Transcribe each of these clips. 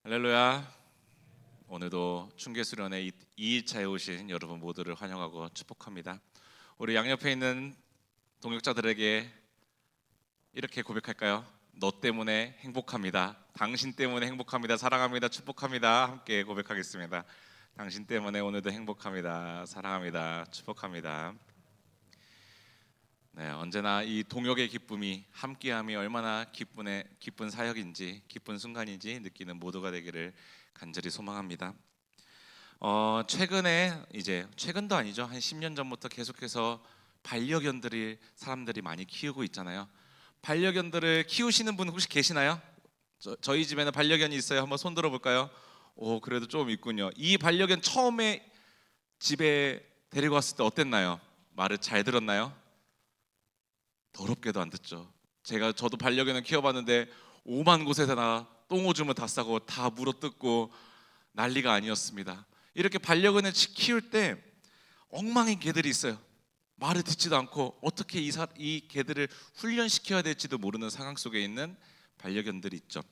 할렐루야. 오늘도 충계수련회 2일차에 오신 여러분 모두를 환영하고 축복합니다. 우리 양옆에 있는 동역자들에게 이렇게 고백할까요? 너 때문에 행복합니다. 당신 때문에 행복합니다. 사랑합니다. 축복합니다. 함께 고백하겠습니다. 당신 때문에 오늘도 행복합니다. 사랑합니다. 축복합니다. 네, 언제나 이 동역의 기쁨이, 함께함이 얼마나 기쁜 사역인지, 기쁜 순간인지 느끼는 모두가 되기를 간절히 소망합니다. 최근도 아니죠. 한 10년 전부터 계속해서 반려견들이 사람들이 많이 키우고 있잖아요. 반려견들을 키우시는 분 혹시 계시나요? 저희 집에는 반려견이 있어요. 한번 손 들어볼까요? 오, 그래도 좀 있군요. 이 반려견 처음에 집에 데리고 왔을 때 어땠나요? 말을 잘 들었나요? 더럽게도 안 듣죠. 저도 반려견을 키워봤는데 오만 곳에다가 똥오줌을 다 싸고 다 물어뜯고 난리가 아니었습니다. 이렇게 반려견을 키울 때 엉망인 개들이 있어요. 말을 듣지도 않고 어떻게 이 개들을 훈련시켜야 될지도 모르는 상황 속에 있는 반려견들이 있죠.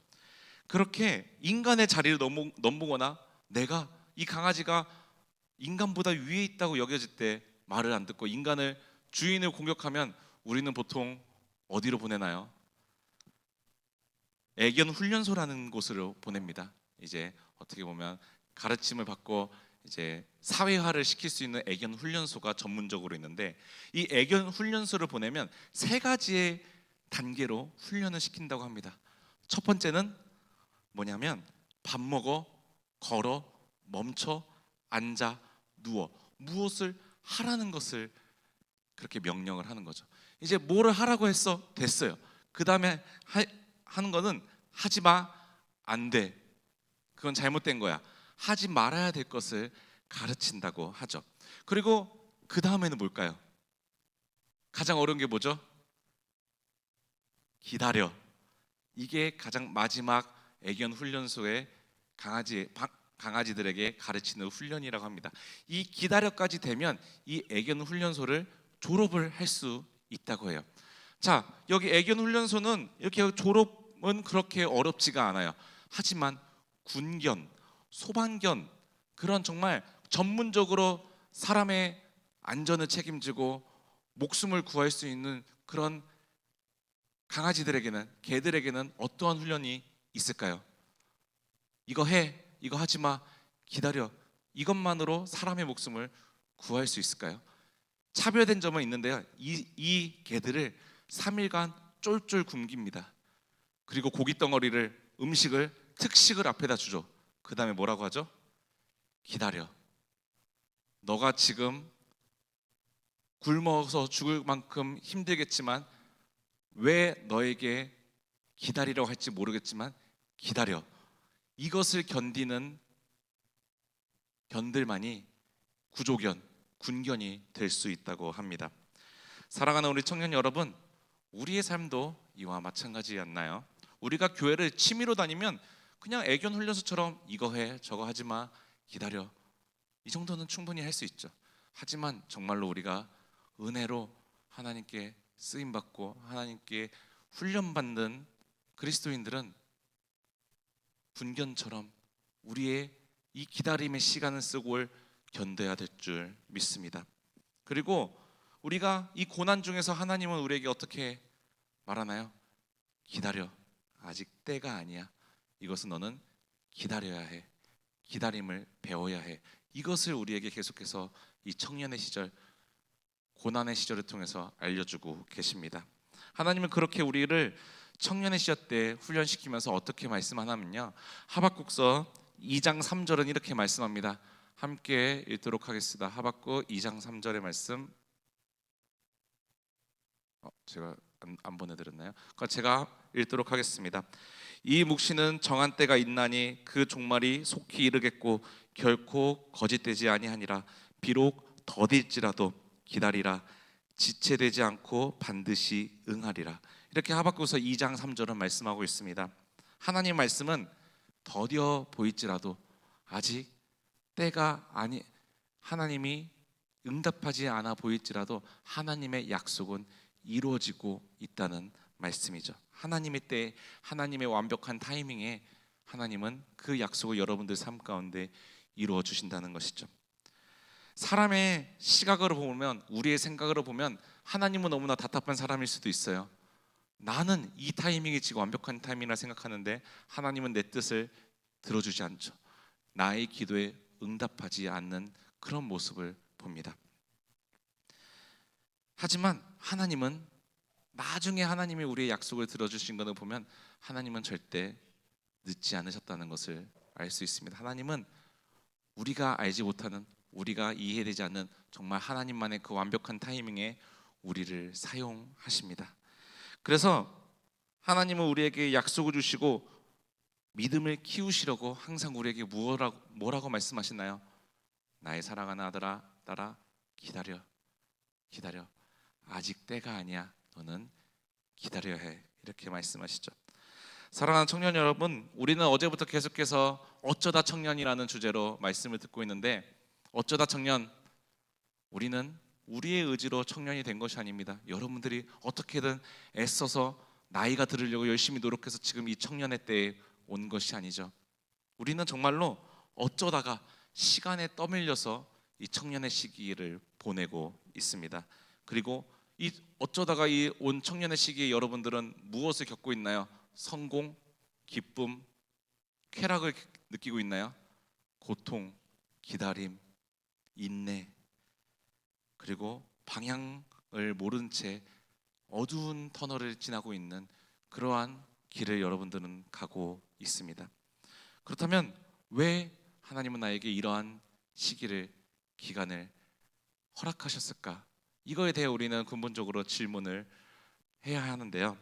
그렇게 인간의 자리를 넘보거나 내가 이 강아지가 인간보다 위에 있다고 여겨질 때 말을 안 듣고 주인을 공격하면 우리는 보통 어디로 보내나요? 애견 훈련소라는 곳으로 보냅니다. 이제 어떻게 보면 가르침을 받고 이제 사회화를 시킬 수 있는 애견 훈련소가 전문적으로 있는데, 이 애견 훈련소를 보내면 세 가지의 단계로 훈련을 시킨다고 합니다. 첫 번째는 뭐냐면 밥 먹어, 걸어, 멈춰, 앉아, 누워, 무엇을 하라는 것을 그렇게 명령을 하는 거죠. 이제 뭐를 하라고 했어? 됐어요. 그 다음에 하는 거는 하지 마, 안 돼, 그건 잘못된 거야, 하지 말아야 될 것을 가르친다고 하죠. 그리고 그 다음에는 뭘까요? 가장 어려운 게 뭐죠? 기다려. 이게 가장 마지막 애견 훈련소의 강아지들에게 가르치는 훈련이라고 합니다. 이 기다려까지 되면 이 애견 훈련소를 졸업을 할 수 있다고 해요. 자, 여기 애견 훈련소는 이렇게 졸업은 그렇게 어렵지가 않아요. 하지만 군견, 소방견, 그런 정말 전문적으로 사람의 안전을 책임지고 목숨을 구할 수 있는 그런 개들에게는 어떠한 훈련이 있을까요? 이거 해, 이거 하지 마, 기다려, 이것만으로 사람의 목숨을 구할 수 있을까요? 차별된 점은 있는데요. 이 개들을 3일간 쫄쫄 굶깁니다. 그리고 고기 덩어리를, 특식을 앞에다 주죠. 그 다음에 뭐라고 하죠? 기다려. 너가 지금 굶어서 죽을 만큼 힘들겠지만, 왜 너에게 기다리라고 할지 모르겠지만 기다려. 이것을 견디는 견들만이 구조견, 군견이 될 수 있다고 합니다. 사랑하는 우리 청년 여러분, 우리의 삶도 이와 마찬가지였나요? 우리가 교회를 취미로 다니면 그냥 애견 훈련소처럼 이거 해, 저거 하지 마, 기다려, 이 정도는 충분히 할 수 있죠. 하지만 정말로 우리가 은혜로 하나님께 쓰임받고 하나님께 훈련받는 그리스도인들은 군견처럼 우리의 이 기다림의 시간을 쓰고 견뎌야 될 줄 믿습니다. 그리고 우리가 이 고난 중에서 하나님은 우리에게 어떻게 말하나요? 기다려, 아직 때가 아니야. 이것은 너는 기다려야 해. 기다림을 배워야 해. 이것을 우리에게 계속해서 이 청년의 시절, 고난의 시절을 통해서 알려주고 계십니다. 하나님은 그렇게 우리를 청년의 시절 때 훈련시키면서 어떻게 말씀하냐면요, 하박국서 2장 3절은 이렇게 말씀합니다. 함께 읽도록 하겠습니다. 하박국 2장 3절의 말씀. 제가 안 보내드렸나요? 제가 읽도록 하겠습니다. 이 묵시는 정한 때가 있나니 그 종말이 속히 이르겠고 결코 거짓되지 아니하니라. 비록 더딜지라도 기다리라. 지체되지 않고 반드시 응하리라. 이렇게 하박국서 2장 3절은 말씀하고 있습니다. 하나님 말씀은 더뎌 보일지라도 아직 때가 아니, 하나님이 응답하지 않아 보일지라도 하나님의 약속은 이루어지고 있다는 말씀이죠. 하나님의 때, 하나님의 완벽한 타이밍에 하나님은 그 약속을 여러분들 삶 가운데 이루어 주신다는 것이죠. 사람의 시각으로 보면, 우리의 생각으로 보면 하나님은 너무나 답답한 사람일 수도 있어요. 나는 이 타이밍이 지금 완벽한 타이밍이라 생각하는데 하나님은 내 뜻을 들어주지 않죠. 나의 기도에 응답하지 않는 그런 모습을 봅니다. 하지만 하나님은 나중에 하나님이 우리의 약속을 들어주신 것을 보면 하나님은 절대 늦지 않으셨다는 것을 알 수 있습니다. 하나님은 우리가 알지 못하는, 우리가 이해되지 않는 정말 하나님만의 그 완벽한 타이밍에 우리를 사용하십니다. 그래서 하나님은 우리에게 약속을 주시고 믿음을 키우시려고 항상 우리에게 뭐라고 말씀하시나요? 나의 사랑하는 아들아, 딸아, 기다려, 기다려. 아직 때가 아니야. 너는 기다려야 해. 이렇게 말씀하시죠. 사랑하는 청년 여러분, 우리는 어제부터 계속해서 어쩌다 청년이라는 주제로 말씀을 듣고 있는데, 어쩌다 청년, 우리는 우리의 의지로 청년이 된 것이 아닙니다. 여러분들이 어떻게든 애써서 나이가 들으려고 열심히 노력해서 지금 이 청년의 때에 온 것이 아니죠. 우리는 정말로 어쩌다가 시간에 떠밀려서 이 청년의 시기를 보내고 있습니다. 그리고 이 어쩌다가 이 온 청년의 시기에 여러분들은 무엇을 겪고 있나요? 성공, 기쁨, 쾌락을 느끼고 있나요? 고통, 기다림, 인내, 그리고 방향을 모른 채 어두운 터널을 지나고 있는 그러한 길을 여러분들은 가고 있습니다. 그렇다면 왜 하나님은 나에게 이러한 시기를, 기간을 허락하셨을까? 이거에 대해 우리는 근본적으로 질문을 해야 하는데요.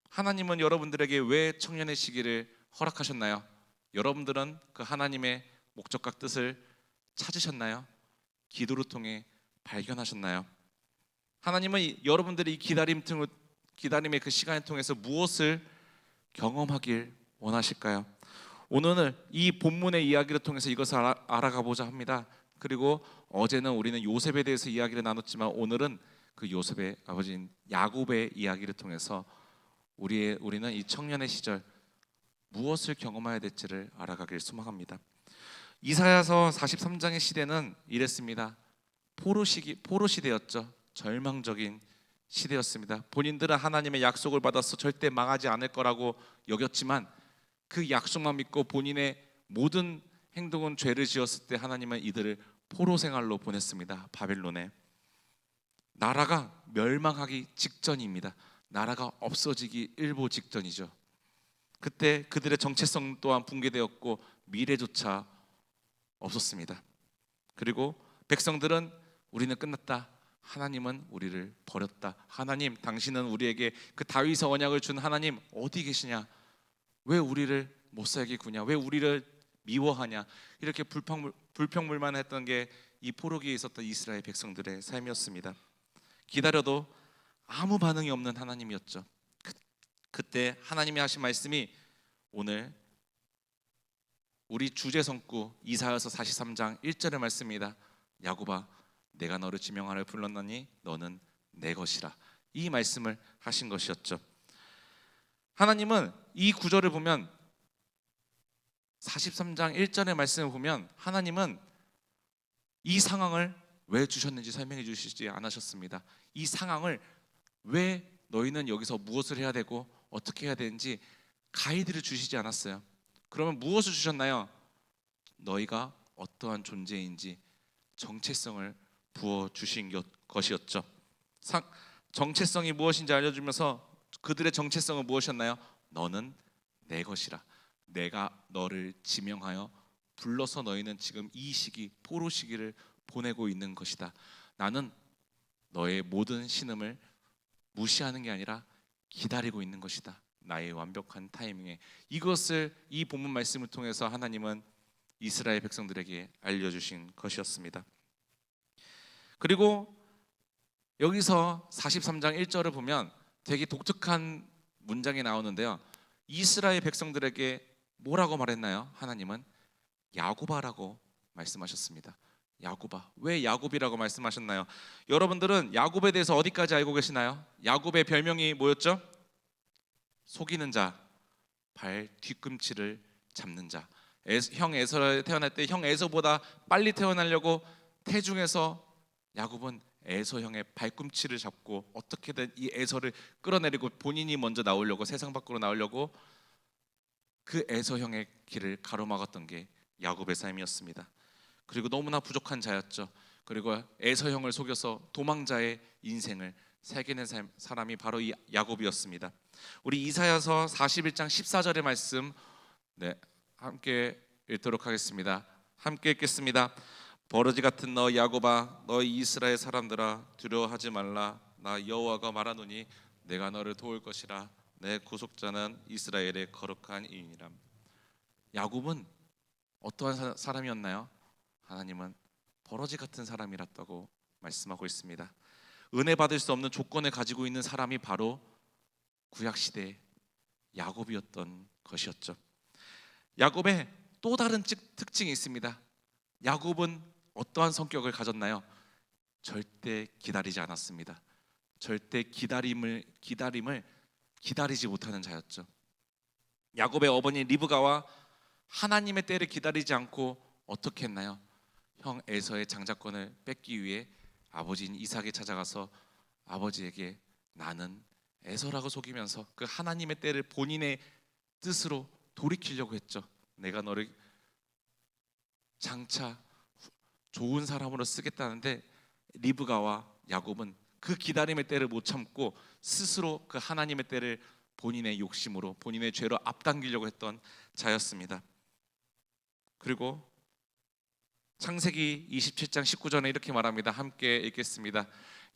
하나님은 여러분들에게 왜 청년의 시기를 허락하셨나요? 여러분들은 그 하나님의 목적과 뜻을 찾으셨나요? 기도를 통해 발견하셨나요? 하나님은 여러분들이 이 기다림의 그 시간을 통해서 무엇을 경험하길 원하실까요? 오늘 이 본문의 이야기를 통해서 이것을 알아가보자 합니다. 그리고 어제는 우리는 요셉에 대해서 이야기를 나눴지만 오늘은 그 요셉의 아버지인 야곱의 이야기를 통해서 우리는 이 청년의 시절 무엇을 경험해야 될지를 알아가길 소망합니다. 이사야서 43장의 시대는 이랬습니다. 포로 시대였죠. 절망적인 시대였습니다. 본인들은 하나님의 약속을 받아서 절대 망하지 않을 거라고 여겼지만 그 약속만 믿고 본인의 모든 행동은 죄를 지었을 때 하나님은 이들을 포로 생활로 보냈습니다. 바벨론에. 나라가 멸망하기 직전입니다. 나라가 없어지기 일보 직전이죠. 그때 그들의 정체성 또한 붕괴되었고 미래조차 없었습니다. 그리고 백성들은 우리는 끝났다. 하나님은 우리를 버렸다. 하나님, 당신은 우리에게 그 다윗의 언약을 준 하나님 어디 계시냐? 왜 우리를 못 살게 구냐? 왜 우리를 미워하냐? 이렇게 불평불만했던 게 이 포로기에 있었던 이스라엘 백성들의 삶이었습니다. 기다려도 아무 반응이 없는 하나님이었죠. 그때 하나님이 하신 말씀이 오늘 우리 주제 성구 이사야서 43장 1절의 말씀입니다. 야곱아, 내가 너를 지명하려 불렀나니 너는 내 것이라. 이 말씀을 하신 것이었죠. 하나님은 이 구절을 보면 43장 1절의 말씀을 보면 하나님은 이 상황을 왜 주셨는지 설명해 주시지 않으셨습니다. 이 상황을 왜 너희는 여기서 무엇을 해야 되고 어떻게 해야 되는지 가이드를 주시지 않았어요. 그러면 무엇을 주셨나요? 너희가 어떠한 존재인지 정체성을 부어 주신 것이었죠. 정체성이 무엇인지 알려주면서 그들의 정체성은 무엇이었나요? 너는 내 것이라. 내가 너를 지명하여 불러서 너희는 지금 이 시기, 포로 시기를 보내고 있는 것이다. 나는 너의 모든 신음을 무시하는 게 아니라 기다리고 있는 것이다. 나의 완벽한 타이밍에. 이것을 이 본문 말씀을 통해서 하나님은 이스라엘 백성들에게 알려주신 것이었습니다. 그리고 여기서 43장 1절을 보면 되게 독특한 문장이 나오는데요. 이스라엘 백성들에게 뭐라고 말했나요? 하나님은 야곱아라고 말씀하셨습니다. 야곱아. 왜 야곱이라고 말씀하셨나요? 여러분들은 야곱에 대해서 어디까지 알고 계시나요? 야곱의 별명이 뭐였죠? 속이는 자, 발 뒤꿈치를 잡는 자. 형 에서가 태어날 때 형 에서보다 빨리 태어나려고 태중에서 야곱은 에서 형의 발꿈치를 잡고 어떻게든 이 에서를 끌어내리고 본인이 먼저 나오려고, 세상 밖으로 나오려고 그 에서 형의 길을 가로막았던 게 야곱의 삶이었습니다. 그리고 너무나 부족한 자였죠. 그리고 에서 형을 속여서 도망자의 인생을 살게 된 사람이 바로 이 야곱이었습니다. 우리 이사야서 41장 14절의 말씀, 함께 읽도록 하겠습니다. 함께 읽겠습니다. 버러지 같은 너 야곱아, 너희 이스라엘 사람들아, 두려워하지 말라. 나 여호와가 말하노니 내가 너를 도울 것이라. 내 구속자는 이스라엘의 거룩한 이인이라. 야곱은 어떠한 사람이었나요? 하나님은 버러지 같은 사람이랐다고 말씀하고 있습니다. 은혜 받을 수 없는 조건을 가지고 있는 사람이 바로 구약시대 야곱이었던 것이었죠. 야곱의 또 다른 특징이 있습니다. 야곱은 어떠한 성격을 가졌나요? 절대 기다리지 않았습니다. 절대 기다림을 기다리지 못하는 자였죠. 야곱의 어머니 리브가와 하나님의 때를 기다리지 않고 어떻게 했나요? 형 에서의 장자권을 뺏기 위해 아버지인 이삭에 찾아가서 아버지에게 나는 에서라고 속이면서 그 하나님의 때를 본인의 뜻으로 돌이키려고 했죠. 내가 너를 장차 좋은 사람으로 쓰겠다는데 리브가와 야곱은 그 기다림의 때를 못 참고 스스로 그 하나님의 때를 본인의 욕심으로, 본인의 죄로 앞당기려고 했던 자였습니다. 그리고 창세기 27장 19절에 이렇게 말합니다. 함께 읽겠습니다.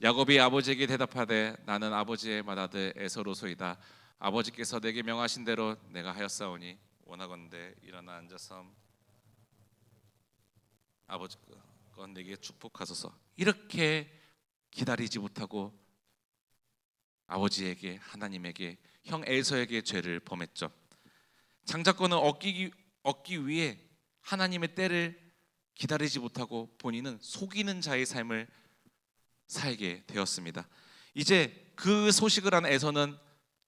야곱이 아버지에게 대답하되 나는 아버지의 맏아들 에서로소이다. 아버지께서 내게 명하신 대로 내가 하였사오니 원하건대 일어나 앉아서 아버지 건 내게 축복하소서. 이렇게 기다리지 못하고 아버지에게, 하나님에게, 형 에서에게 죄를 범했죠. 장자권을 얻기 위해 하나님의 때를 기다리지 못하고 본인은 속이는 자의 삶을 살게 되었습니다. 이제 그 소식을 한 에서는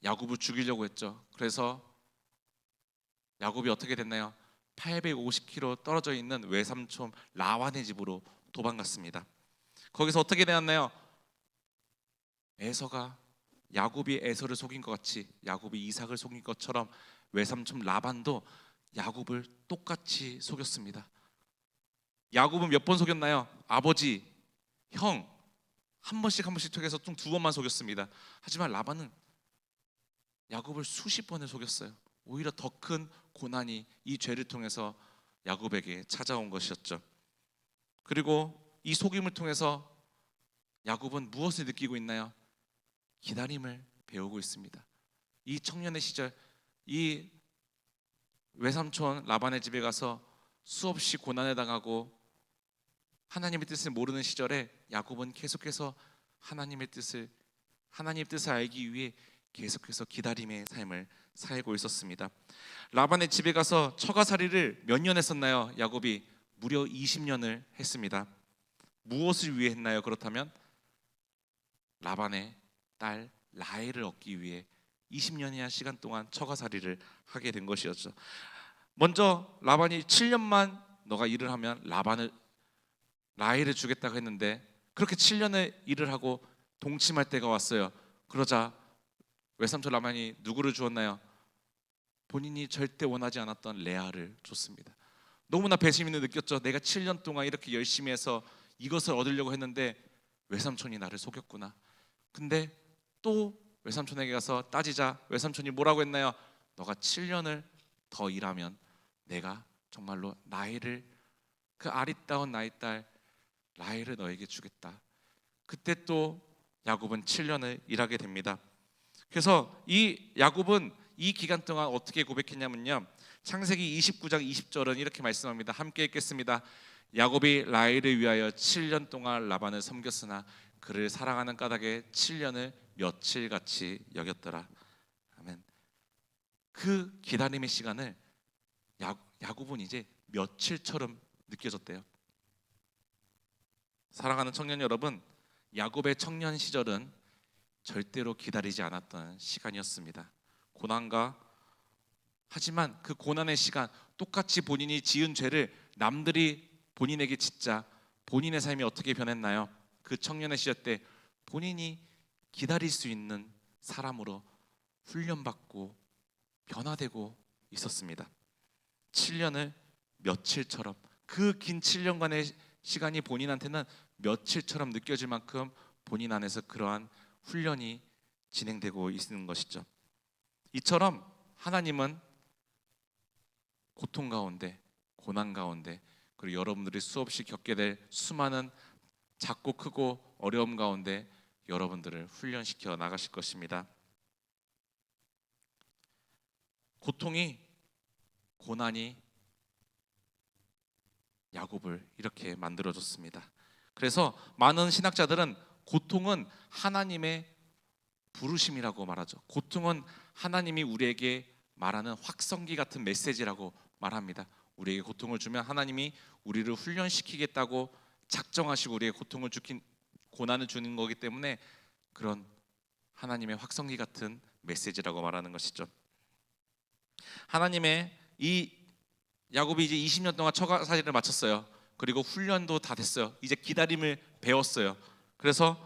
야곱을 죽이려고 했죠. 그래서 야곱이 어떻게 됐나요? 850km 떨어져 있는 외삼촌 라완의 집으로 도망갔습니다. 거기서 어떻게 되었나요? 에서가 야곱이 에서를 속인 것 같이, 야곱이 이삭을 속인 것처럼 외삼촌 라반도 야곱을 똑같이 속였습니다. 야곱은 몇 번 속였나요? 아버지, 형 한 번씩 통해서 총 2번만 속였습니다. 하지만 라반은 야곱을 수십 번을 속였어요. 오히려 더 큰 고난이 이 죄를 통해서 야곱에게 찾아온 것이었죠. 그리고 이 속임을 통해서 야곱은 무엇을 느끼고 있나요? 기다림을 배우고 있습니다. 이 청년의 시절, 이 외삼촌 라반의 집에 가서 수없이 고난을 당하고 하나님의 뜻을 모르는 시절에 야곱은 계속해서 하나님의 뜻을 알기 위해 계속해서 기다림의 삶을 살고 있었습니다. 라반의 집에 가서 처가살이를 몇 년 했었나요? 야곱이 무려 20년을 했습니다. 무엇을 위해 했나요? 그렇다면 라반의 딸 라헬을 얻기 위해 20년이나 시간 동안 처가살이를 하게 된 것이었죠. 먼저 라반이 7년만 너가 일을 하면 라헬을 주겠다고 했는데 그렇게 7년의 일을 하고 동침할 때가 왔어요. 그러자 외삼촌 라반이 누구를 주었나요? 본인이 절대 원하지 않았던 레아를 줬습니다. 너무나 배신을 느꼈죠. 내가 7년 동안 이렇게 열심히 해서 이것을 얻으려고 했는데 외삼촌이 나를 속였구나. 근데 또 외삼촌에게 가서 따지자 외삼촌이 뭐라고 했나요? 너가 7년을 더 일하면 내가 정말로 라헬을, 그 아리따운 나의 딸 라헬을 너에게 주겠다. 그때 또 야곱은 7년을 일하게 됩니다. 그래서 이 야곱은 이 기간 동안 어떻게 고백했냐면요, 창세기 29장 20절은 이렇게 말씀합니다. 함께 읽겠습니다. 야곱이 라헬을 위하여 7년 동안 라반을 섬겼으나 그를 사랑하는 까닭에 7년을 며칠같이 여겼더라. 아멘. 그 기다림의 시간을 야곱은 이제 며칠처럼 느껴졌대요. 사랑하는 청년 여러분, 야곱의 청년 시절은 절대로 기다리지 않았던 시간이었습니다. 고난과 하지만 그 고난의 시간, 똑같이 본인이 지은 죄를 남들이 본인에게 짓자 본인의 삶이 어떻게 변했나요? 그 청년의 시절 때 본인이 기다릴 수 있는 사람으로 훈련받고 변화되고 있었습니다. 7년을 며칠처럼, 그 긴 7년간의 시간이 본인한테는 며칠처럼 느껴질 만큼 본인 안에서 그러한 훈련이 진행되고 있는 것이죠. 이처럼 하나님은 고통 가운데, 고난 가운데, 그리고 여러분들이 수없이 겪게 될 수많은 작고 크고 어려움 가운데 여러분들을 훈련시켜 나가실 것입니다. 고통이, 고난이 야곱을 이렇게 만들어줬습니다. 그래서 많은 신학자들은 고통은 하나님의 부르심이라고 말하죠. 고통은 하나님이 우리에게 말하는 확성기 같은 메시지라고 말합니다. 우리에게 고통을 주면 하나님이 우리를 훈련시키겠다고 작정하시고 우리에게 고통을 주긴, 고난을 주는 거기 때문에 그런 하나님의 확성기 같은 메시지라고 말하는 것이죠. 하나님의 이 야곱이 이제 20년 동안 처가살이를 마쳤어요. 그리고 훈련도 다 됐어요. 이제 기다림을 배웠어요. 그래서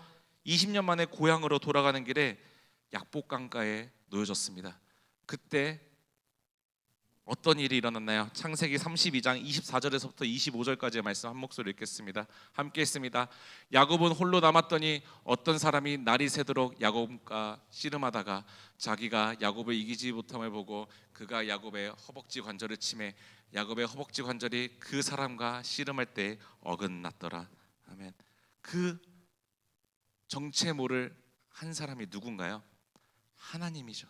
20년 만에 고향으로 돌아가는 길에 약복강가에 놓여졌습니다. 그때 어떤 일이 일어났나요? 창세기 32장 24절에서부터 25절까지의 말씀 한 목소리 읽겠습니다. 함께 했습니다. 야곱은 홀로 남았더니 어떤 사람이 날이 새도록 야곱과 씨름하다가 자기가 야곱을 이기지 못함을 보고 그가 야곱의 허벅지 관절을 치매 야곱의 허벅지 관절이 그 사람과 씨름할 때 어긋났더라. 아멘. 그 정체 모를 한 사람이 누군가요? 하나님이죠.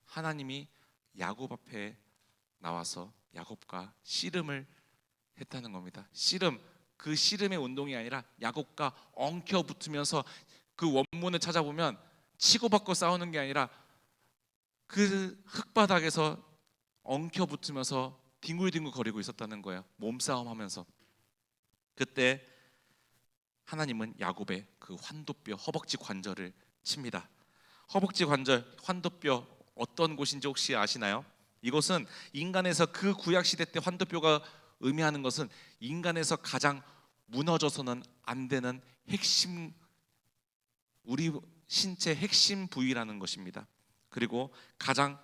하나님이 야곱 앞에 나와서 야곱과 씨름을 했다는 겁니다. 씨름, 그 씨름의 운동이 아니라 야곱과 엉켜 붙으면서 그 원문을 찾아보면 치고받고 싸우는 게 아니라 그 흙바닥에서 엉켜 붙으면서 뒹굴뒹굴 거리고 있었다는 거예요. 몸싸움 하면서. 그때 하나님은 야곱의 그 환도뼈, 허벅지 관절을 칩니다. 허벅지 관절, 환도뼈 어떤 곳인지 혹시 아시나요? 이것은 인간에서 그 구약 시대 때 환도뼈가 의미하는 것은 인간에서 가장 무너져서는 안 되는 핵심, 우리 신체 핵심 부위라는 것입니다. 그리고 가장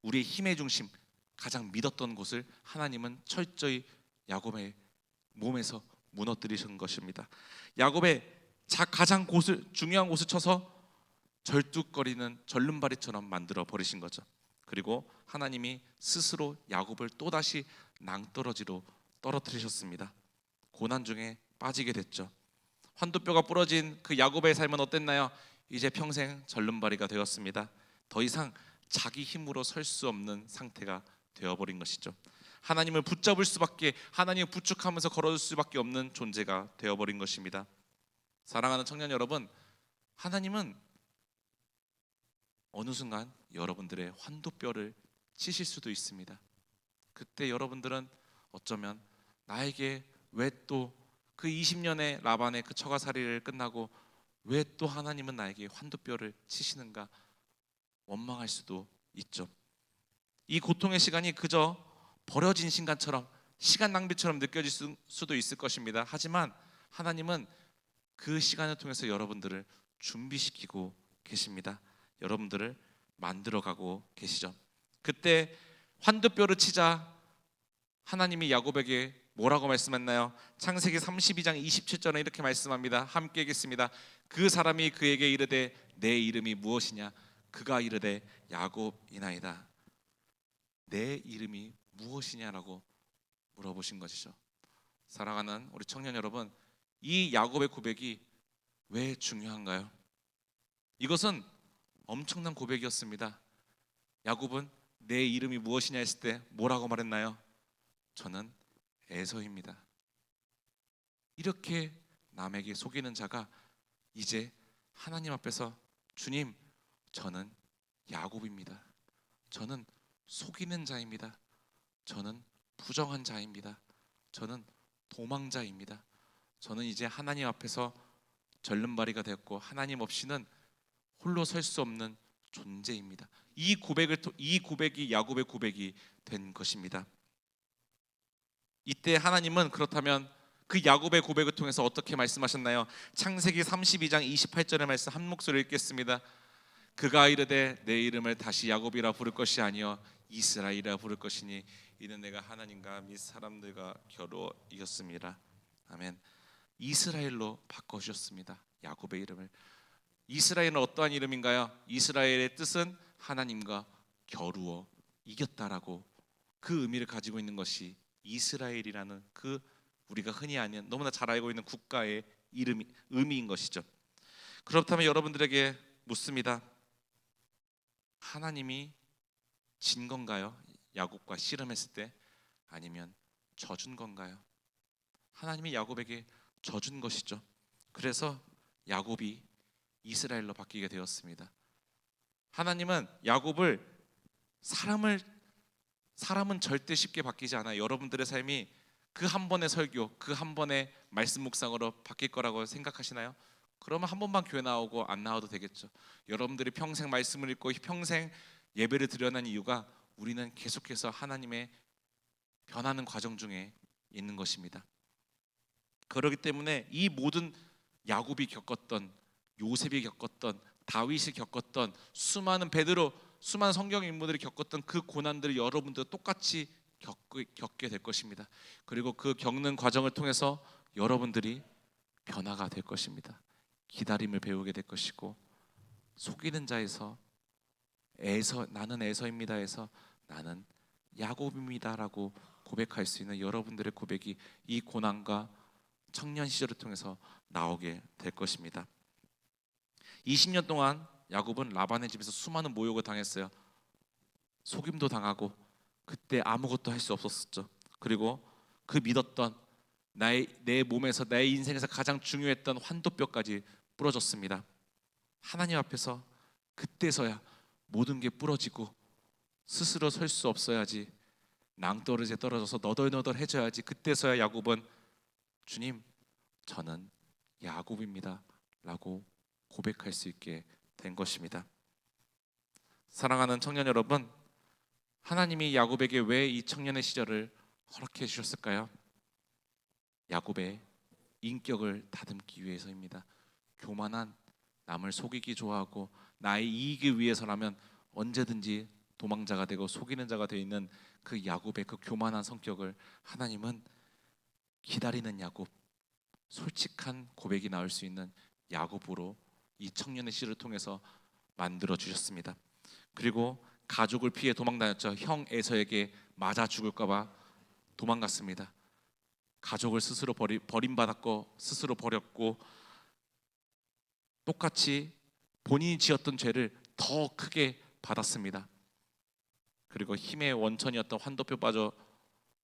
우리의 힘의 중심, 가장 믿었던 곳을 하나님은 철저히 야곱의 몸에서 무너뜨리신 것입니다. 야곱의 가장 중요한 곳을 쳐서 절뚝거리는 절름발이처럼 만들어 버리신 거죠. 그리고 하나님이 스스로 야곱을 또다시 낭떠러지로 떨어뜨리셨습니다. 고난 중에 빠지게 됐죠. 환도뼈가 부러진 그 야곱의 삶은 어땠나요? 이제 평생 절름발이가 되었습니다. 더 이상 자기 힘으로 설 수 없는 상태가 되어버린 것이죠. 하나님을 붙잡을 수밖에, 하나님을 부축하면서 걸어줄 수밖에 없는 존재가 되어버린 것입니다. 사랑하는 청년 여러분, 하나님은 어느 순간 여러분들의 환도뼈를 치실 수도 있습니다. 그때 여러분들은 어쩌면 나에게 왜 또 그 20년의 라반의 그 처가살이를 끝나고 왜 또 하나님은 나에게 환도뼈를 치시는가 원망할 수도 있죠. 이 고통의 시간이 그저 버려진 시간처럼, 시간 낭비처럼 느껴질 수도 있을 것입니다. 하지만 하나님은 그 시간을 통해서 여러분들을 준비시키고 계십니다. 여러분들을 만들어가고 계시죠. 그때 환도뼈를 치자 하나님이 야곱에게 뭐라고 말씀했나요? 창세기 32장 27절에 이렇게 말씀합니다. 함께 읽겠습니다. 그 사람이 그에게 이르되 내 이름이 무엇이냐? 그가 이르되 야곱이나이다. 내 이름이 무엇이냐라고 물어보신 것이죠. 사랑하는 우리 청년 여러분, 이 야곱의 고백이 왜 중요한가요? 이것은 엄청난 고백이었습니다. 야곱은 내 이름이 무엇이냐 했을 때 뭐라고 말했나요? 저는 에서입니다. 이렇게 남에게 속이는 자가 이제 하나님 앞에서 주님, 저는 야곱입니다. 저는 속이는 자입니다. 저는 부정한 자입니다. 저는 도망자입니다. 저는 이제 하나님 앞에서 절름발이가 되었고 하나님 없이는 홀로 설 수 없는 존재입니다. 이 고백이 야곱의 고백이 된 것입니다. 이때 하나님은 그렇다면 그 야곱의 고백을 통해서 어떻게 말씀하셨나요? 창세기 32장 28절의 말씀 한 목소리로 읽겠습니다. 그가 이르되 내 이름을 다시 야곱이라 부를 것이 아니요 이스라엘이라 부를 것이니 이는 내가 하나님과 및 사람들과 겨루어 이겼습니다. 아멘. 이스라엘로 바꿔주셨습니다. 야곱의 이름을. 이스라엘은 어떠한 이름인가요? 이스라엘의 뜻은 하나님과 겨루어 이겼다라고 그 의미를 가지고 있는 것이 이스라엘이라는 그 우리가 흔히 아는 너무나 잘 알고 있는 국가의 의미인 것이죠. 그렇다면 여러분들에게 묻습니다. 하나님이 진 건가요? 야곱과 씨름했을 때 아니면 져준 건가요? 하나님이 야곱에게 져준 것이죠. 그래서 야곱이 이스라엘로 바뀌게 되었습니다. 하나님은 야곱을 사람은 절대 쉽게 바뀌지 않아요. 여러분들의 삶이 그 한 번의 설교, 그 한 번의 말씀 묵상으로 바뀔 거라고 생각하시나요? 그러면 한 번만 교회 나오고 안 나와도 되겠죠. 여러분들이 평생 말씀을 읽고 평생 예배를 드려는 이유가 우리는 계속해서 하나님의 변하는 과정 중에 있는 것입니다. 그렇기 때문에 이 모든 야곱이 겪었던, 요셉이 겪었던, 다윗이 겪었던 수많은 베드로, 수많은 성경 인물들이 겪었던 그 고난들을 여러분도 똑같이 겪게 될 것입니다. 그리고 그 겪는 과정을 통해서 여러분들이 변화가 될 것입니다. 기다림을 배우게 될 것이고, 속이는 자에서 나는 에서입니다에서 나는 야곱입니다라고 고백할 수 있는 여러분들의 고백이 이 고난과 청년 시절을 통해서 나오게 될 것입니다. 20년 동안 야곱은 라반의 집에서 수많은 모욕을 당했어요. 속임도 당하고 그때 아무것도 할 수 없었죠. 그리고 그 믿었던 내 몸에서 내 인생에서 가장 중요했던 환도뼈까지 부러졌습니다. 하나님 앞에서 그때서야 모든 게 부러지고 스스로 설 수 없어야지, 낭떠러지에 떨어져서 너덜너덜해져야지, 그때서야 야곱은 주님 저는 야곱입니다 라고 고백할 수 있게 된 것입니다. 사랑하는 청년 여러분, 하나님이 야곱에게 왜 이 청년의 시절을 허락해 주셨을까요? 야곱의 인격을 다듬기 위해서입니다. 교만한, 남을 속이기 좋아하고 나의 이익을 위해서라면 언제든지 도망자가 되고 속이는 자가 되어 있는 그 야곱의 그 교만한 성격을 하나님은 기다리는 야곱, 솔직한 고백이 나올 수 있는 야곱으로 이 청년의 시를 통해서 만들어 주셨습니다. 그리고 가족을 피해 도망다녔죠. 형 에서에게 맞아 죽을까봐 도망갔습니다. 가족을 스스로 버림받았고 스스로 버렸고, 똑같이 본인이 지었던 죄를 더 크게 받았습니다. 그리고 힘의 원천이었던 환도뼈 빠져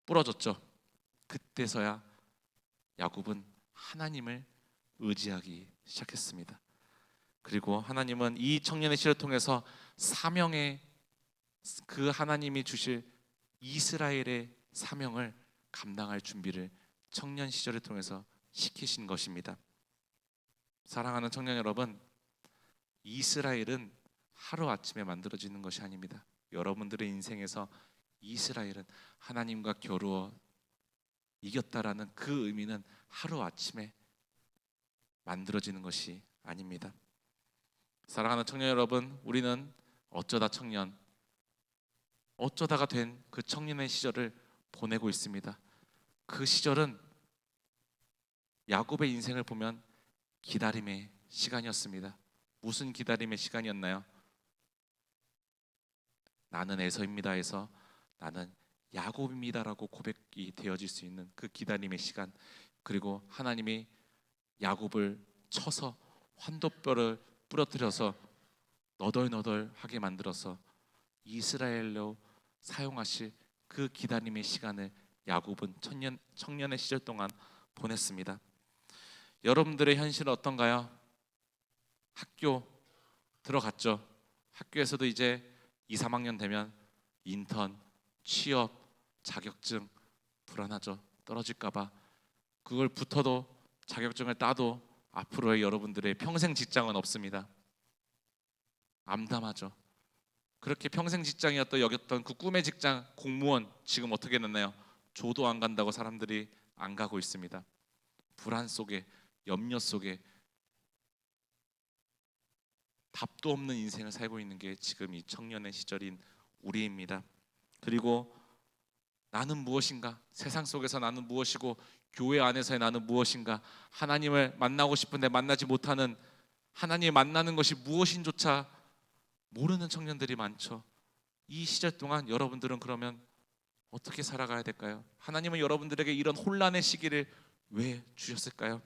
부러졌죠. 그때서야 야곱은 하나님을 의지하기 시작했습니다. 그리고 하나님은 이 청년의 시를 통해서 사명의 그 하나님이 주실 이스라엘의 사명을 감당할 준비를 청년 시절을 통해서 시키신 것입니다. 사랑하는 청년 여러분, 이스라엘은 하루아침에 만들어지는 것이 아닙니다. 여러분들의 인생에서 이스라엘은 하나님과 겨루어 이겼다라는 그 의미는 하루아침에 만들어지는 것이 아닙니다. 사랑하는 청년 여러분, 우리는 어쩌다가 된 그 청년의 시절을 보내고 있습니다. 그 시절은 야곱의 인생을 보면 기다림의 시간이었습니다. 무슨 기다림의 시간이었나요? 나는 에서입니다에서 나는 야곱입니다라고 고백이 되어질 수 있는 그 기다림의 시간, 그리고 하나님이 야곱을 쳐서 환도뼈를 부러뜨려서 너덜너덜하게 만들어서 이스라엘로 사용하실 그 기다림의 시간을 야곱은 청년의 시절 동안 보냈습니다. 여러분들의 현실은 어떤가요? 학교 들어갔죠. 학교에서도 이제 2, 3학년 되면 인턴, 취업, 자격증 불안하죠. 떨어질까봐. 그걸 붙어도 자격증을 따도 앞으로의 여러분들의 평생 직장은 없습니다. 암담하죠. 그렇게 평생 직장이었던 여겼던 그 꿈의 직장 공무원 지금 어떻게 됐나요? 조도 안 간다고 사람들이 안 가고 있습니다. 불안 속에, 염려 속에 답도 없는 인생을 살고 있는 게 지금 이 청년의 시절인 우리입니다. 그리고 나는 무엇인가? 세상 속에서 나는 무엇이고 교회 안에서의 나는 무엇인가? 하나님을 만나고 싶은데 만나지 못하는, 하나님을 만나는 것이 무엇인조차 모르는 청년들이 많죠. 이 시절 동안 여러분들은 그러면 어떻게 살아가야 될까요? 하나님은 여러분들에게 이런 혼란의 시기를 왜 주셨을까요?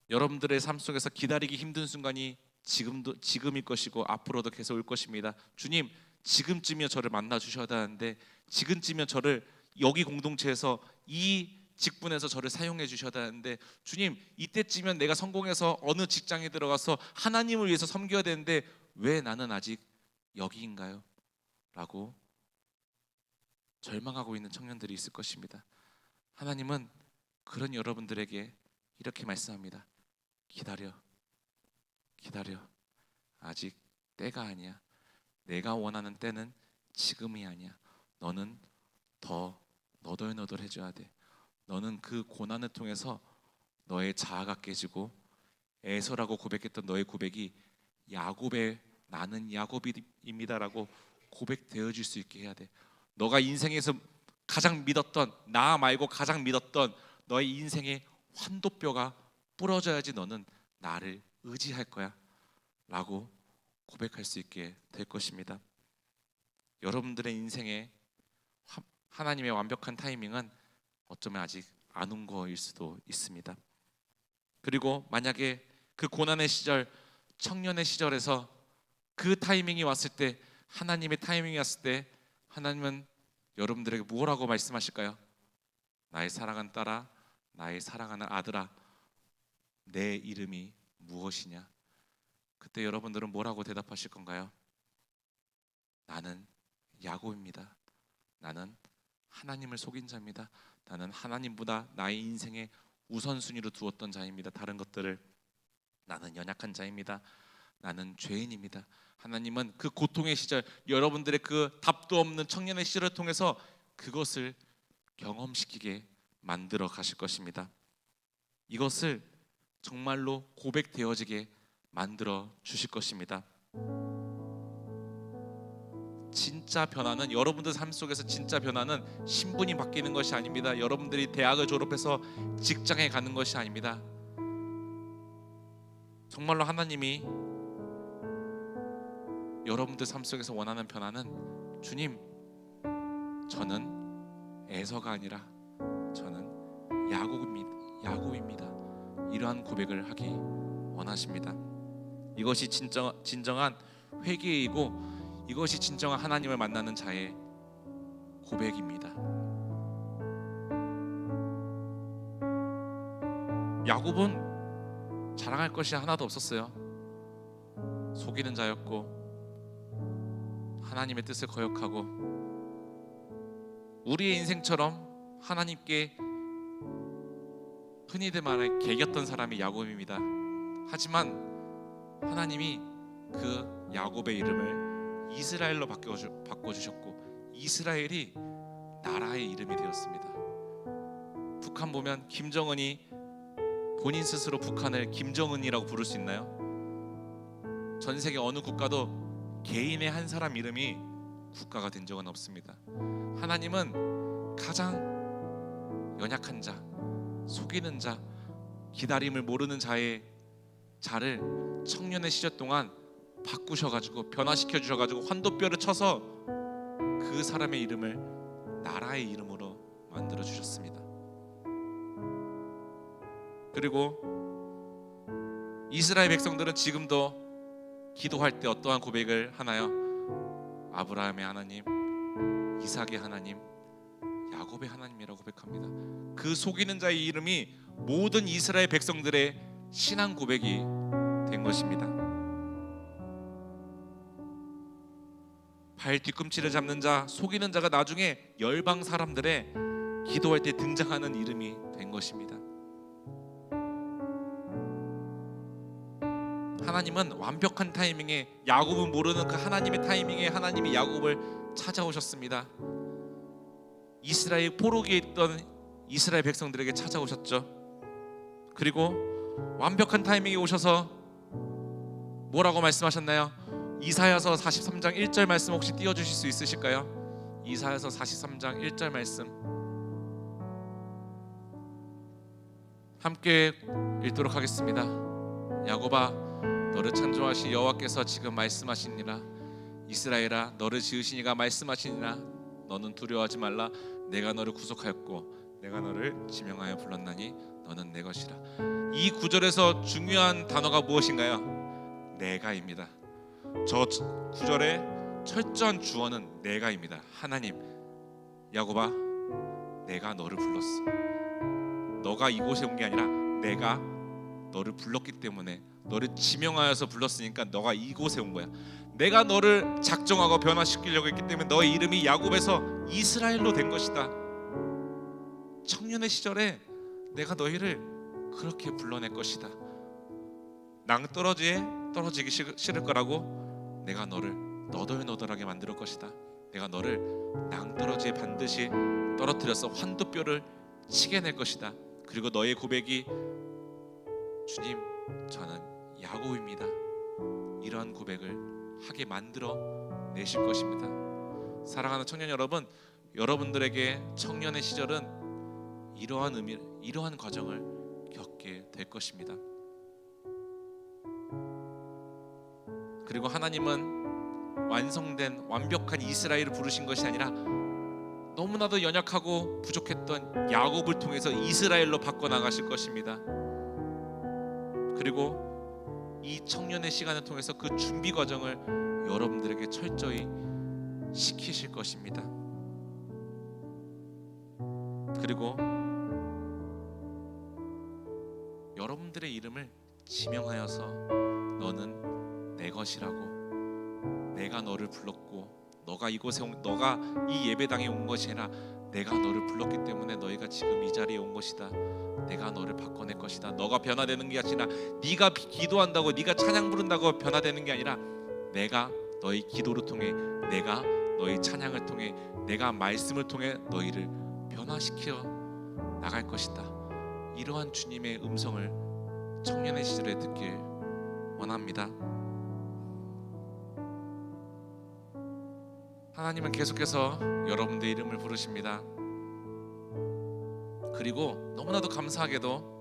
여러분들의 삶 속에서 기다리기 힘든 순간이 지금일 것이고 앞으로도 계속 올 것입니다. 주님, 지금쯤이면 저를 만나 주셔야 하는데, 지금쯤이면 저를 여기 공동체에서 이 직분에서 저를 사용해 주셔야 하는데, 주님, 이때쯤이면 내가 성공해서 어느 직장에 들어가서 하나님을 위해서 섬겨야 되는데 왜 나는 아직 여기인가요? 라고 절망하고 있는 청년들이 있을 것입니다. 하나님은 그런 여러분들에게 이렇게 말씀합니다. 기다려, 기다려. 아직 때가 아니야. 내가 원하는 때는 지금이 아니야. 너는 더 너덜너덜해져야 돼. 너는 그 고난을 통해서 너의 자아가 깨지고 에서라고 고백했던 너의 고백이 야곱의 나는 야곱입니다라고 고백되어질 수 있게 해야 돼. 너가 인생에서 가장 믿었던, 나 말고 가장 믿었던 너의 인생의 환도뼈가 부러져야지 너는 나를 의지할 거야 라고 고백할 수 있게 될 것입니다. 여러분들의 인생에 하나님의 완벽한 타이밍은 어쩌면 아직 안 온 거일 수도 있습니다. 그리고 만약에 그 고난의 시절, 청년의 시절에서 그 타이밍이 왔을 때, 하나님의 타이밍이 왔을 때 하나님은 여러분들에게 뭐라고 말씀하실까요? 나의 사랑하는 딸아, 나의 사랑하는 아들아, 내 이름이 무엇이냐? 그때 여러분들은 뭐라고 대답하실 건가요? 나는 야곱입니다. 나는 하나님을 속인 자입니다. 나는 하나님보다 나의 인생에 우선순위로 두었던 자입니다. 다른 것들을. 나는 연약한 자입니다. 나는 죄인입니다. 하나님은 그 고통의 시절, 여러분들의 그 답도 없는 청년의 시절을 통해서 그것을 경험시키게 만들어 가실 것입니다. 이것을 정말로 고백되어지게 만들어 주실 것입니다. 진짜 변화는, 여러분들 삶 속에서 진짜 변화는 신분이 바뀌는 것이 아닙니다. 여러분들이 대학을 졸업해서 직장에 가는 것이 아닙니다. 정말로 하나님이 여러분들 삶 속에서 원하는 변화는, 주님, 저는 에서가 아니라 저는 야곱입니다. 이러한 고백을 하기 원하십니다. 이것이 진정한 회개이고, 이것이 진정한 하나님을 만나는 자의 고백입니다. 야곱은 자랑할 것이 하나도 없었어요. 속이는 자였고 하나님의 뜻을 거역하고, 우리의 인생처럼 하나님께 흔히들 말해 개겼던 사람이 야곱입니다. 하지만 하나님이 그 야곱의 이름을 이스라엘로 바꿔주셨고, 이스라엘이 나라의 이름이 되었습니다. 북한 보면 김정은이 본인 스스로 북한을 김정은이라고 부를 수 있나요? 전 세계 어느 국가도 개인의 한 사람 이름이 국가가 된 적은 없습니다. 하나님은 가장 연약한 자, 속이는 자, 기다림을 모르는 자를 청년의 시절 동안 바꾸셔가지고 변화시켜 주셔가지고 환도뼈를 쳐서 그 사람의 이름을 나라의 이름으로 만들어 주셨습니다. 그리고 이스라엘 백성들은 지금도 기도할 때 어떠한 고백을 하나요? 아브라함의 하나님, 이삭의 하나님, 야곱의 하나님이라고 고백합니다. 그 속이는 자의 이름이 모든 이스라엘 백성들의 신앙 고백이 된 것입니다. 발 뒤꿈치를 잡는 자, 속이는 자가 나중에 열방 사람들의 기도할 때 등장하는 이름이 된 것입니다. 하나님은 완벽한 타이밍에, 야곱은 모르는 그 하나님의 타이밍에 하나님이 야곱을 찾아오셨습니다. 이스라엘 포로기에 있던 이스라엘 백성들에게 찾아오셨죠. 그리고 완벽한 타이밍에 오셔서 뭐라고 말씀하셨나요? 이사야서 43장 1절 말씀 혹시 띄워주실 수 있으실까요? 이사야서 43장 1절 말씀 함께 읽도록 하겠습니다. 야곱아, 너를 창조하신 여호와께서 지금 말씀하시니라. 이스라엘아, 너를 지으신 이가 말씀하시니라. 너는 두려워하지 말라. 내가 너를 구속하였고 내가 너를 지명하여 불렀나니 너는 내 것이라. 이 구절에서 중요한 단어가 무엇인가요? 내가입니다. 저 구절의 철저한 주어는 내가입니다. 하나님, 야곱아, 내가 너를 불렀어. 너가 이곳에 온 게 아니라 내가 너를 불렀기 때문에, 너를 지명하여서 불렀으니까 너가 이곳에 온 거야. 내가 너를 작정하고 변화시키려고 했기 때문에 너의 이름이 야곱에서 이스라엘로 된 것이다. 청년의 시절에 내가 너희를 그렇게 불러낼 것이다. 낭떠러지에 떨어지기 싫을 거라고 내가 너를 너덜너덜하게 만들 것이다. 내가 너를 낭떠러지에 반드시 떨어뜨려서 환도뼈를 치게 낼 것이다. 그리고 너의 고백이 주님, 저는 야곱입니다, 이러한 고백을 하게 만들어 내실 것입니다. 사랑하는 청년 여러분, 여러분들에게 청년의 시절은 이러한 의미, 이러한 과정을 겪게 될 것입니다. 그리고 하나님은 완성된 완벽한 이스라엘을 부르신 것이 아니라 너무나도 연약하고 부족했던 야곱을 통해서 이스라엘로 바꿔나가실 것입니다. 그리고 이 청년의 시간을 통해서 그 준비 과정을 여러분들에게 철저히 시키실 것입니다. 그리고 여러분들의 이름을 지명하여서 너는 내 것이라고, 내가 너를 불렀고 너가 이곳에 너가 이 예배당에 온 것이 아니라 내가 너를 불렀기 때문에 너희가 지금 이 자리에 온 것이다. 내가 너를 바꿔낼 것이다. 너가 변화되는 게 아니라, 네가 기도한다고, 네가 찬양 부른다고 변화되는 게 아니라, 내가 너희 기도를 통해, 내가 너희 찬양을 통해, 내가 말씀을 통해 너희를 변화시켜 나갈 것이다. 이러한 주님의 음성을 청년의 시절에 듣길 원합니다. 하나님은 계속해서 여러분들의 이름을 부르십니다. 그리고 너무나도 감사하게도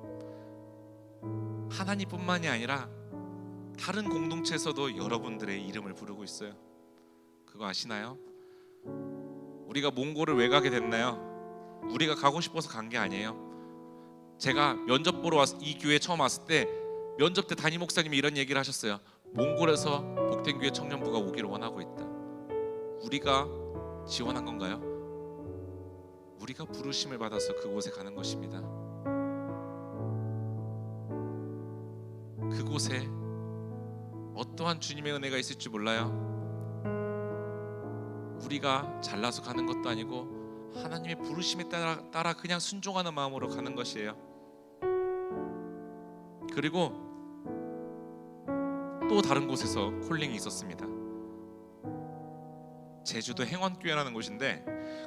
하나님뿐만이 아니라 다른 공동체에서도 여러분들의 이름을 부르고 있어요. 그거 아시나요? 우리가 몽골을 왜 가게 됐나요? 우리가 가고 싶어서 간 게 아니에요. 제가 면접 보러 이 교회에 처음 왔을 때 면접 때 담임 목사님이 이런 얘기를 하셨어요. 몽골에서 복된교회 청년부가 오기를 원하고 있다. 우리가 지원한 건가요? 우리가 부르심을 받아서 그곳에 가는 것입니다. 그곳에 어떠한 주님의 은혜가 있을지 몰라요. 우리가 잘나서 가는 것도 아니고 하나님의 부르심에 따라 그냥 순종하는 마음으로 가는 것이에요. 그리고 또 다른 곳에서 콜링이 있었습니다. 제주도 행원교회라는 곳인데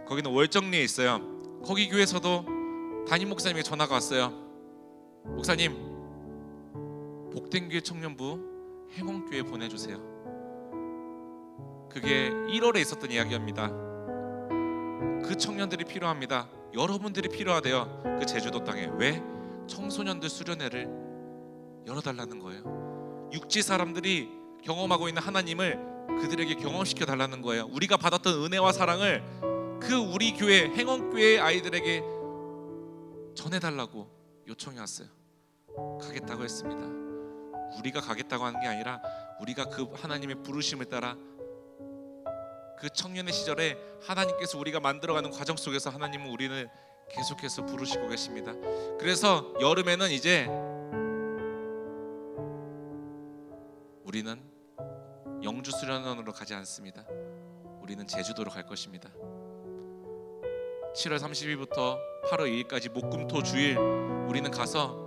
거기는 월정리에 있어요. 거기 교회에서도 담임 목사님에게 전화가 왔어요. 목사님, 복된교회 청년부 행원교회 보내주세요. 그게 1월에 있었던 이야기입니다. 그 청년들이 필요합니다. 여러분들이 필요하대요. 그 제주도 땅에. 왜? 청소년들 수련회를 열어달라는 거예요. 육지 사람들이 경험하고 있는 하나님을 그들에게 경험시켜 달라는 거예요. 우리가 받았던 은혜와 사랑을 그 우리 교회 행원교회 아이들에게 전해달라고 요청이 왔어요. 가겠다고 했습니다. 우리가 가겠다고 하는 게 아니라 우리가 그 하나님의 부르심을 따라 그 청년의 시절에 하나님께서 우리가 만들어가는 과정 속에서 하나님은 우리를 계속해서 부르시고 계십니다. 그래서 여름에는 이제 우리는 영주 수련원으로 가지 않습니다. 우리는 제주도로 갈 것입니다. 7월 30일부터 8월 2일까지 목금토 주일 우리는 가서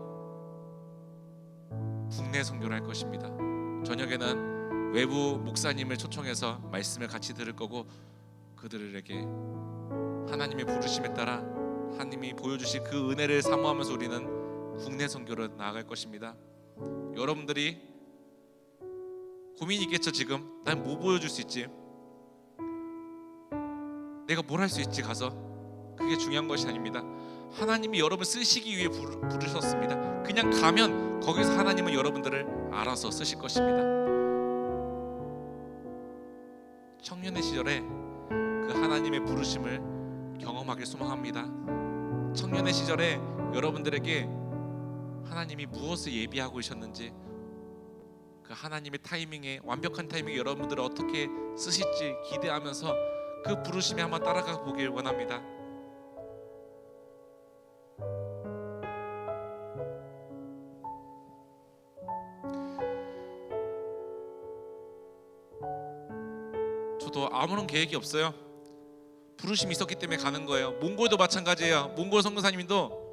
국내 선교를 할 것입니다. 저녁에는 외부 목사님을 초청해서 말씀을 같이 들을 거고, 그들에게 하나님의 부르심에 따라 하나님이 보여주신 그 은혜를 사모하면서 우리는 국내 선교로 나아갈 것입니다. 여러분들이 고민이 있겠죠. 지금 난 뭐 보여줄 수 있지? 내가 뭘 할 수 있지? 가서 그게 중요한 것이 아닙니다. 하나님이 여러분 쓰시기 위해 부르셨습니다. 그냥 가면 거기서 하나님은 여러분들을 알아서 쓰실 것입니다. 청년의 시절에 그 하나님의 부르심을 경험하길 소망합니다. 청년의 시절에 여러분들에게 하나님이 무엇을 예비하고 계셨는지, 그 하나님의 타이밍에, 완벽한 타이밍에 여러분들을 어떻게 쓰실지 기대하면서 그 부르심에 한번 따라가 보길 원합니다. 저도 아무런 계획이 없어요. 부르심이 있었기 때문에 가는 거예요. 몽골도 마찬가지예요. 몽골 선교사님도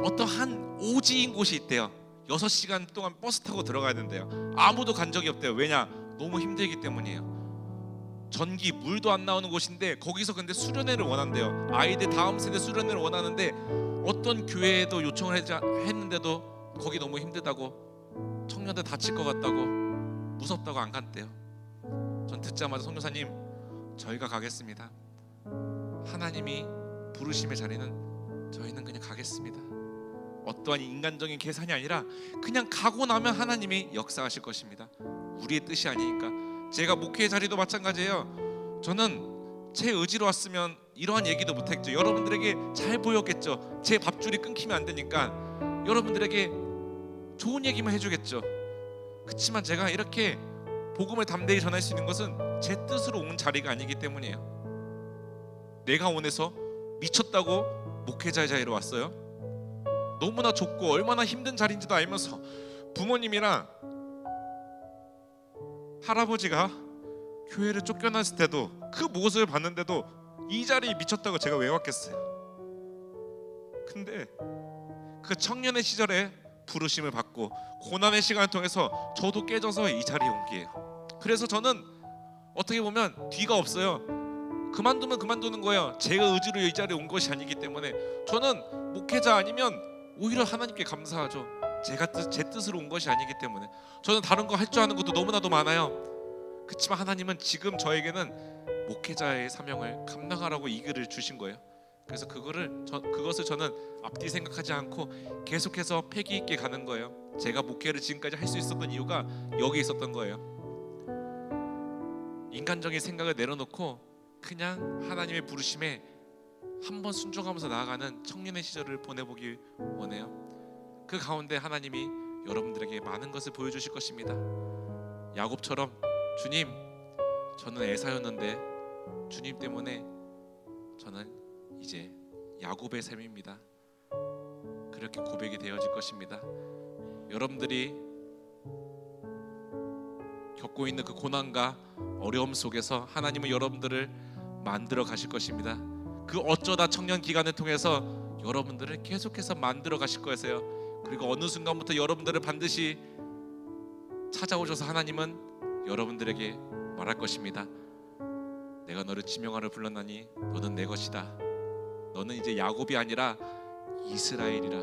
어떠한 오지인 곳이 있대요. 6시간 동안 버스 타고 들어가야 된대요. 아무도 간 적이 없대요. 왜냐? 너무 힘들기 때문이에요. 전기, 물도 안 나오는 곳인데 거기서 근데 수련회를 원한대요. 아이들 다음 세대 수련회를 원하는데 어떤 교회에도 요청을 했는데도 거기 너무 힘들다고, 청년들 다칠 것 같다고, 무섭다고 안 간대요. 전 듣자마자 선교사님, 저희가 가겠습니다. 하나님이 부르심의 자리는 저희는 그냥 가겠습니다. 어떠한 인간적인 계산이 아니라 그냥 가고 나면 하나님이 역사하실 것입니다. 우리의 뜻이 아니니까. 제가 목회의 자리도 마찬가지예요. 저는 제 의지로 왔으면 이러한 얘기도 못했죠. 여러분들에게 잘 보였겠죠. 제 밥줄이 끊기면 안 되니까 여러분들에게 좋은 얘기만 해주겠죠. 그렇지만 제가 이렇게 복음을 담대히 전할 수 있는 것은 제 뜻으로 온 자리가 아니기 때문이에요. 내가 원해서 미쳤다고 목회자의 자리로 왔어요? 너무나 좁고 얼마나 힘든 자리인지도 알면서 부모님이랑 할아버지가 교회를 쫓겨났을 때도 그 모습을 봤는데도 이 자리에 미쳤다고 제가 왜 왔겠어요? 근데 그 청년의 시절에 부르심을 받고 고난의 시간을 통해서 저도 깨져서 이 자리에 온 게요. 그래서 저는 어떻게 보면 뒤가 없어요. 그만두면 그만두는 거예요. 제가 의지로 이 자리에 온 것이 아니기 때문에. 저는 목회자 아니면 오히려 하나님께 감사하죠. 제 뜻으로 온 것이 아니기 때문에. 저는 다른 거 할 줄 아는 것도 너무나도 많아요. 그렇지만 하나님은 지금 저에게는 목회자의 사명을 감당하라고 이 글을 주신 거예요. 그래서 그것을 저는 앞뒤 생각하지 않고 계속해서 패기 있게 가는 거예요. 제가 목회를 지금까지 할 수 있었던 이유가 여기 있었던 거예요. 인간적인 생각을 내려놓고 그냥 하나님의 부르심에 한번 순종하면서 나아가는 청년의 시절을 보내보길 원해요. 그 가운데 하나님이 여러분들에게 많은 것을 보여주실 것입니다. 야곱처럼, 주님, 저는 에사였는데 주님 때문에 저는 이제 야곱의 셈입니다. 그렇게 고백이 되어질 것입니다. 여러분들이 겪고 있는 그 고난과 어려움 속에서 하나님은 여러분들을 만들어 가실 것입니다. 그 어쩌다 청년 기간을 통해서 여러분들을 계속해서 만들어 가실 거예요. 그리고 어느 순간부터 여러분들을 반드시 찾아오셔서 하나님은 여러분들에게 말할 것입니다. 내가 너를 지명하러 불렀나니 너는 내 것이다. 너는 이제 야곱이 아니라 이스라엘이라.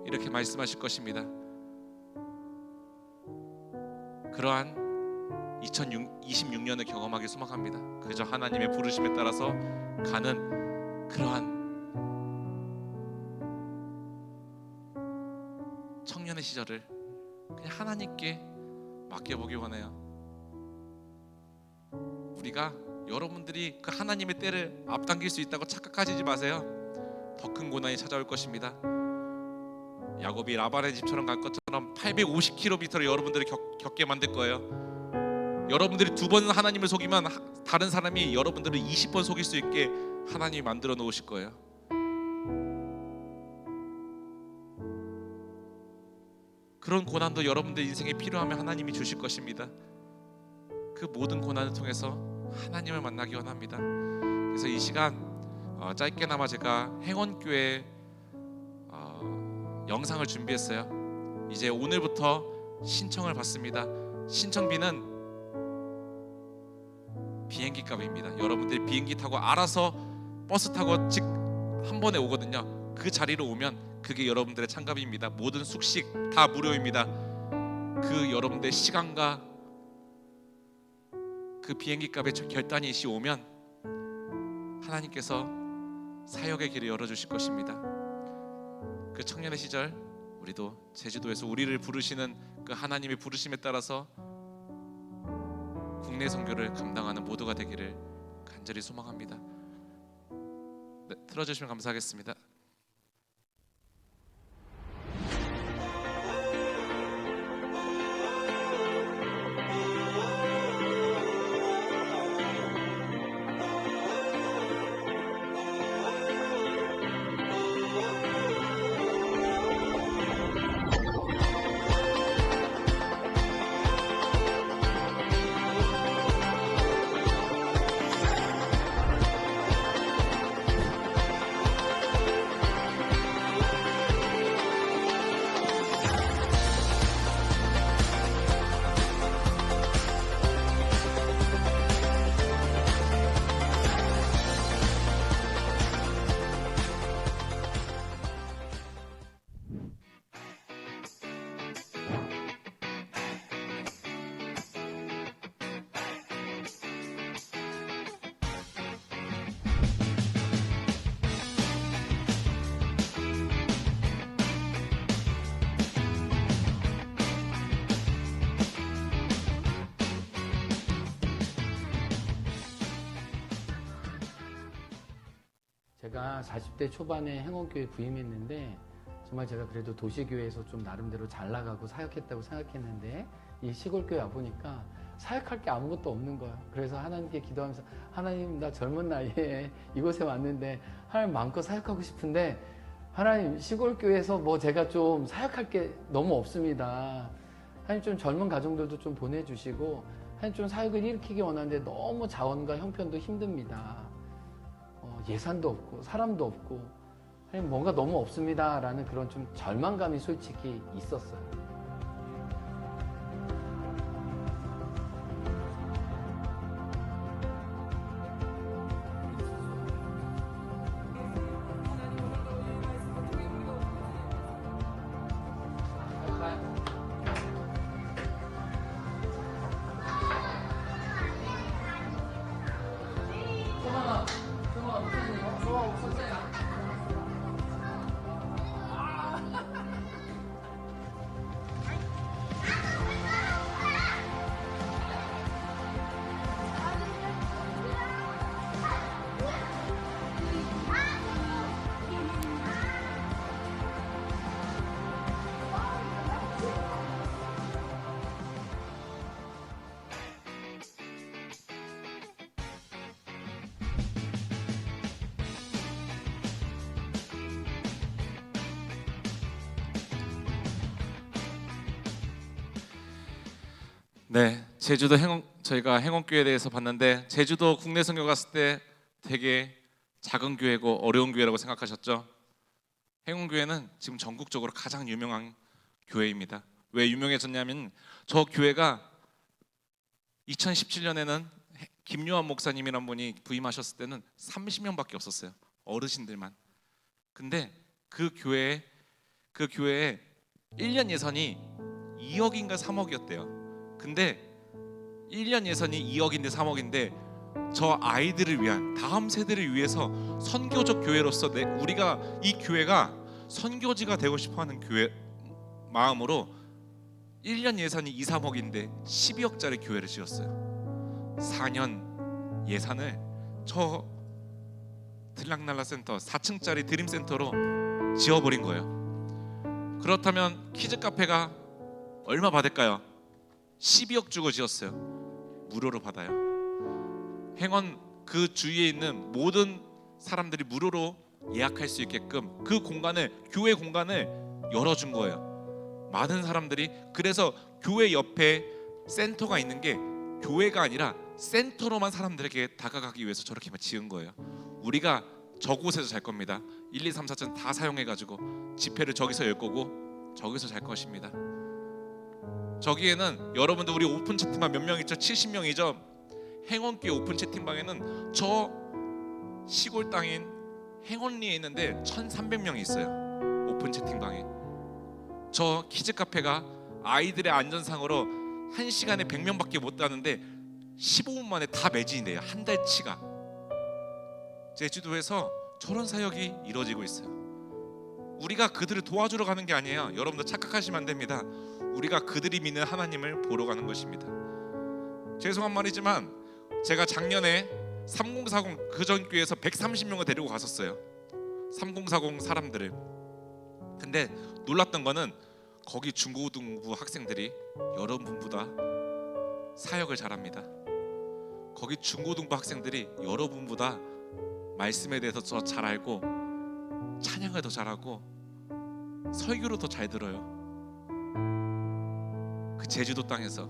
이렇게 말씀하실 것입니다. 그러한 2026년을 경험하기 소망합니다. 그저 하나님의 부르심에 따라서 가는 그러한 청년의 시절을 그냥 하나님께 맡겨보기 원해요. 우리가 여러분들이 그 하나님의 때를 앞당길 수 있다고 착각하시지 마세요. 더 큰 고난이 찾아올 것입니다. 야곱이 라반의 집처럼 갈 것처럼 850km를 여러분들이 겪게 만들 거예요. 여러분들이 2번 하나님을 속이면 다른 사람이 여러분들을 20번 속일 수 있게 하나님이 만들어 놓으실 거예요. 그런 고난도 여러분들 인생에 필요하면 하나님이 주실 것입니다. 그 모든 고난을 통해서 하나님을 만나기 원합니다. 그래서 이 시간 짧게나마 제가 행원교회 영상을 준비했어요. 이제 오늘부터 신청을 받습니다. 신청비는 비행기 값입니다. 여러분들이 비행기 타고 알아서 버스 타고 즉 한 번에 오거든요. 그 자리로 오면 그게 여러분들의 참가비입니다. 모든 숙식 다 무료입니다. 그 여러분들의 시간과 그 비행기 값의 결단이 이시 오면 하나님께서 사역의 길을 열어주실 것입니다. 그 청년의 시절 우리도 제주도에서 우리를 부르시는 그 하나님의 부르심에 따라서 국내 선교를 감당하는 모두가 되기를 간절히 소망합니다. 네, 틀어주시면 감사하겠습니다. 제가 40대 초반에 행원교회 부임했는데 정말 제가 그래도 도시교회에서 좀 나름대로 잘 나가고 사역했다고 생각했는데 이 시골교회 와보니까 사역할 게 아무것도 없는 거예요. 그래서 하나님께 기도하면서 하나님 나 젊은 나이에 이곳에 왔는데 하나님 마음껏 사역하고 싶은데 하나님 시골교회에서 뭐 제가 좀 사역할 게 너무 없습니다. 하나님 좀 젊은 가정들도 좀 보내주시고 하나님 좀 사역을 일으키기 원하는데 너무 자원과 형편도 힘듭니다. 예산도 없고 사람도 없고 하나님 뭔가 너무 없습니다 라는 그런 좀 절망감이 솔직히 있었어요. 네, 제주도 저희가 행원교회에 대해서 봤는데 제주도 국내 선교 갔을 때 되게 작은 교회고 어려운 교회라고 생각하셨죠? 행원교회는 지금 전국적으로 가장 유명한 교회입니다. 왜 유명해졌냐면 저 교회가 2017년에는 김요한 목사님이란 분이 부임하셨을 때는 30명밖에 없었어요. 어르신들만. 근데 그 교회에 1년 예산이 2억인가 3억이었대요. 근데 1년 예산이 2억인데 3억인데 저 아이들을 위한 다음 세대를 위해서 선교적 교회로서 우리가 이 교회가 선교지가 되고 싶어하는 교회 마음으로 1년 예산이 2, 3억인데 12억짜리 교회를 지었어요. 4년 예산을 저 들락날락 센터 4층짜리 드림센터로 지어버린 거예요. 그렇다면 키즈카페가 얼마 받을까요? 12억 주고 지었어요. 무료로 받아요. 행원 그 주위에 있는 모든 사람들이 무료로 예약할 수 있게끔 그 공간을 교회 공간을 열어준 거예요. 많은 사람들이 그래서 교회 옆에 센터가 있는 게 교회가 아니라 센터로만 사람들에게 다가가기 위해서 저렇게 지은 거예요. 우리가 저곳에서 잘 겁니다. 1, 2, 3, 4층 다 사용해가지고 집회를 저기서 열 거고 저기서 잘 것입니다. 저기에는 여러분들 우리 오픈 채팅방 몇 명 있죠? 70명이죠. 행원교회 오픈 채팅방에는 저 시골 땅인 행원리에 있는데 1,300명이 있어요. 오픈 채팅방에. 저 키즈 카페가 아이들의 안전상으로 1시간에 100명밖에 못 가는데 15분 만에 다 매진이 돼요. 한 달치가. 제주도에서 저런 사역이 이루어지고 있어요. 우리가 그들을 도와주러 가는 게 아니에요. 여러분들 착각하시면 안 됩니다. 우리가 그들이 믿는 하나님을 보러 가는 것입니다. 죄송한 말이지만 제가 작년에 3040 그전 교회에서 130명을 데리고 갔었어요. 3040 사람들을. 근데 놀랐던 거는 거기 중고등부 학생들이 여러분보다 사역을 잘합니다. 거기 중고등부 학생들이 여러분보다 말씀에 대해서 더 잘 알고 찬양을 더 잘하고 설교를 더 잘 들어요. 그 제주도 땅에서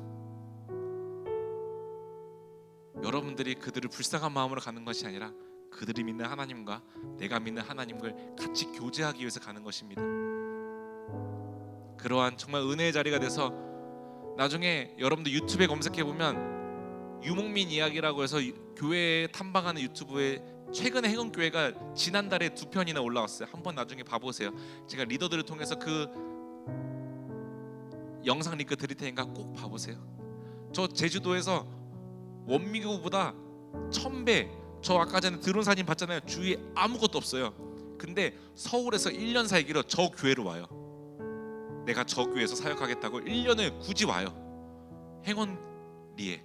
여러분들이 그들을 불쌍한 마음으로 가는 것이 아니라 그들이 믿는 하나님과 내가 믿는 하나님을 같이 교제하기 위해서 가는 것입니다. 그러한 정말 은혜의 자리가 돼서 나중에 여러분들 유튜브에 검색해 보면 유목민 이야기라고 해서 교회 탐방하는 유튜브에 최근에 행운교회가 지난달에 2편이나 올라왔어요. 한번 나중에 봐보세요. 제가 리더들을 통해서 그 영상 링크 드릴 테니까 꼭 봐보세요. 저 제주도에서 원미구보다 1000배, 저 아까 전에 드론 사진 봤잖아요. 주위에 아무것도 없어요. 근데 서울에서 1년 살기로 저 교회로 와요. 내가 저 교회에서 사역하겠다고 1년을 굳이 와요. 행원리에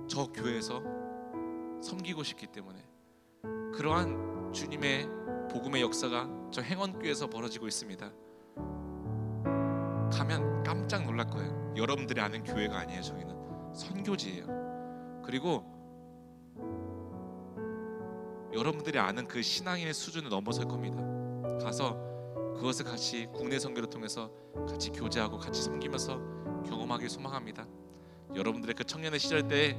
저 교회에서 섬기고 싶기 때문에. 그러한 주님의 복음의 역사가 저 행원교회에서 벌어지고 있습니다. 가면 깜짝 놀랄 거예요. 여러분들이 아는 교회가 아니에요. 저희는 선교지예요. 그리고 여러분들이 아는 그 신앙인의 수준을 넘어설 겁니다. 가서 그것을 같이 국내 선교를 통해서 같이 교제하고 같이 섬기면서 경험하길 소망합니다. 여러분들의 그 청년의 시절 때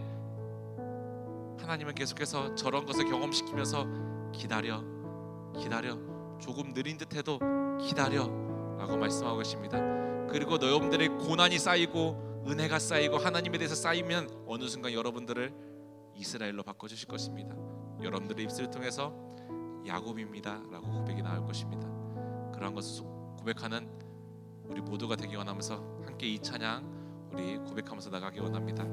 하나님은 계속해서 저런 것을 경험시키면서 기다려 조금 느린 듯해도 기다려 라고 말씀하고 계십니다. 그리고 여러분들의 고난이 쌓이고 은혜가 쌓이고 하나님에 대해서 쌓이면 어느 순간 여러분들을 이스라엘로 바꿔주실 것입니다. 여러분들의 입술을 통해서 야곱입니다 라고 고백이 나올 것입니다. 그러한 것을 고백하는 우리 모두가 되기 원하면서 함께 이 찬양 우리 고백하면서 나가기 원합니다.